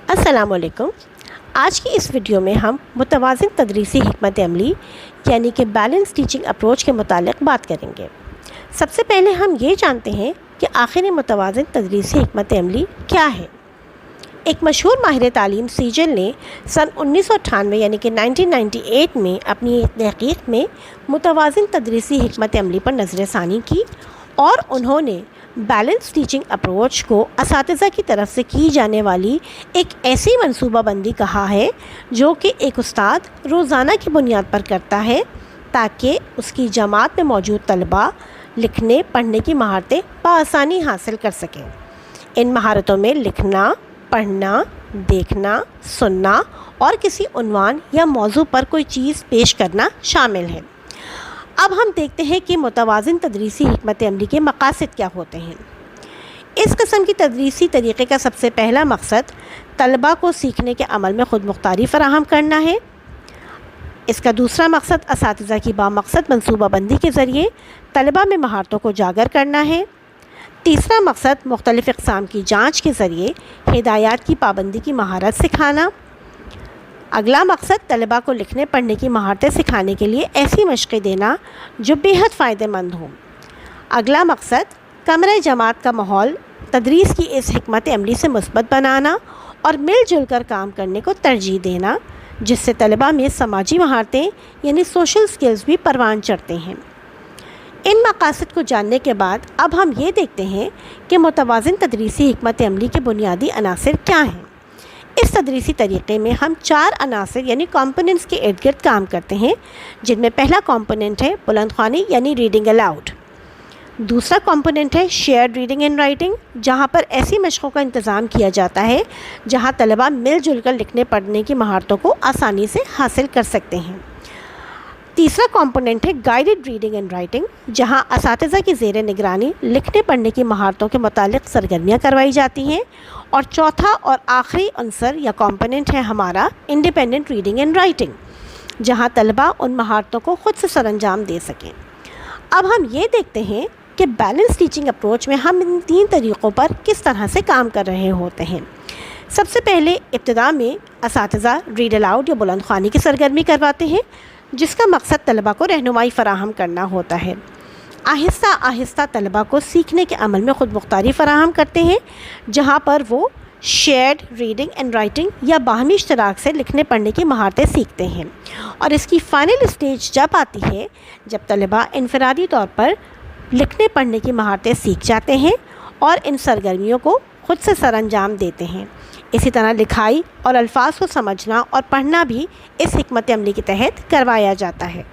السلام علیکم۔ آج کی اس ویڈیو میں ہم متوازن تدریسی حکمت عملی یعنی کہ بیلنس ٹیچنگ اپروچ کے متعلق بات کریں گے۔ سب سے پہلے ہم یہ جانتے ہیں کہ آخر متوازن تدریسی حکمت عملی کیا ہے۔ ایک مشہور ماہر تعلیم سیجل نے سن 1998 یعنی کہ 1998 میں اپنی تحقیق میں متوازن تدریسی حکمت عملی پر نظر ثانی کی اور انہوں نے بیلنس ٹیچنگ اپروچ کو اساتذہ کی طرف سے کی جانے والی ایک ایسی منصوبہ بندی کہا ہے جو کہ ایک استاد روزانہ کی بنیاد پر کرتا ہے تاکہ اس کی جماعت میں موجود طلباء لکھنے پڑھنے کی مہارتیں بآسانی حاصل کر سکیں۔ ان مہارتوں میں لکھنا، پڑھنا، دیکھنا، سننا اور کسی عنوان یا موضوع پر کوئی چیز پیش کرنا شامل ہے۔ اب ہم دیکھتے ہیں کہ متوازن تدریسی حکمت عملی کے مقاصد کیا ہوتے ہیں۔ اس قسم کی تدریسی طریقے کا سب سے پہلا مقصد طلباء کو سیکھنے کے عمل میں خود مختاری فراہم کرنا ہے۔ اس کا دوسرا مقصد اساتذہ کی بامقصد منصوبہ بندی کے ذریعے طلباء میں مہارتوں کو اجاگر کرنا ہے۔ تیسرا مقصد مختلف اقسام کی جانچ کے ذریعے ہدایات کی پابندی کی مہارت سکھانا۔ اگلا مقصد طلباء کو لکھنے پڑھنے کی مہارتیں سکھانے کے لیے ایسی مشقیں دینا جو بیحد فائدہ مند ہوں۔ اگلا مقصد کمرہ جماعت کا ماحول تدریس کی اس حکمت عملی سے مثبت بنانا اور مل جل کر کام کرنے کو ترجیح دینا جس سے طلباء میں سماجی مہارتیں یعنی سوشل سکلز بھی پروان چڑھتے ہیں۔ ان مقاصد کو جاننے کے بعد اب ہم یہ دیکھتے ہیں کہ متوازن تدریسی حکمت عملی کے بنیادی عناصر کیا ہیں۔ اس تدریسی طریقے میں ہم 4 عناصر یعنی کمپوننٹس کے ارد گرد کام کرتے ہیں جن میں پہلا کمپوننٹ ہے بلند خوانی یعنی ریڈنگ الاؤڈ۔ دوسرا کمپوننٹ ہے شیئرڈ ریڈنگ اینڈ رائٹنگ جہاں پر ایسی مشقوں کا انتظام کیا جاتا ہے جہاں طلباء مل جل کر لکھنے پڑھنے کی مہارتوں کو آسانی سے حاصل کر سکتے ہیں۔ تیسرا کمپوننٹ ہے گائیڈڈ ریڈنگ اینڈ رائٹنگ جہاں اساتذہ کی زیر نگرانی لکھنے پڑھنے کی مہارتوں کے متعلق سرگرمیاں کروائی جاتی ہیں۔ اور چوتھا اور آخری عنصر یا کمپوننٹ ہے ہمارا انڈیپینڈنٹ ریڈنگ اینڈ رائٹنگ جہاں طلباء ان مہارتوں کو خود سے سر انجام دے سکیں۔ اب ہم یہ دیکھتے ہیں کہ بیلنس ٹیچنگ اپروچ میں ہم ان 3 طریقوں پر کس طرح سے کام کر رہے ہوتے ہیں۔ سب سے پہلے ابتدا میں اساتذہ ریڈ الاؤڈ یا بلند خوانی کی سرگرمی کرواتے ہیں جس کا مقصد طلباء کو رہنمائی فراہم کرنا ہوتا ہے۔ آہستہ آہستہ طلباء کو سیکھنے کے عمل میں خود مختاری فراہم کرتے ہیں جہاں پر وہ شیئرڈ ریڈنگ اینڈ رائٹنگ یا باہمی اشتراک سے لکھنے پڑھنے کی مہارتیں سیکھتے ہیں۔ اور اس کی فائنل اسٹیج جب آتی ہے جب طلباء انفرادی طور پر لکھنے پڑھنے کی مہارتیں سیکھ جاتے ہیں اور ان سرگرمیوں کو خود سے سر انجام دیتے ہیں۔ اسی طرح لکھائی اور الفاظ کو سمجھنا اور پڑھنا بھی اس حکمت عملی کے تحت کروایا جاتا ہے۔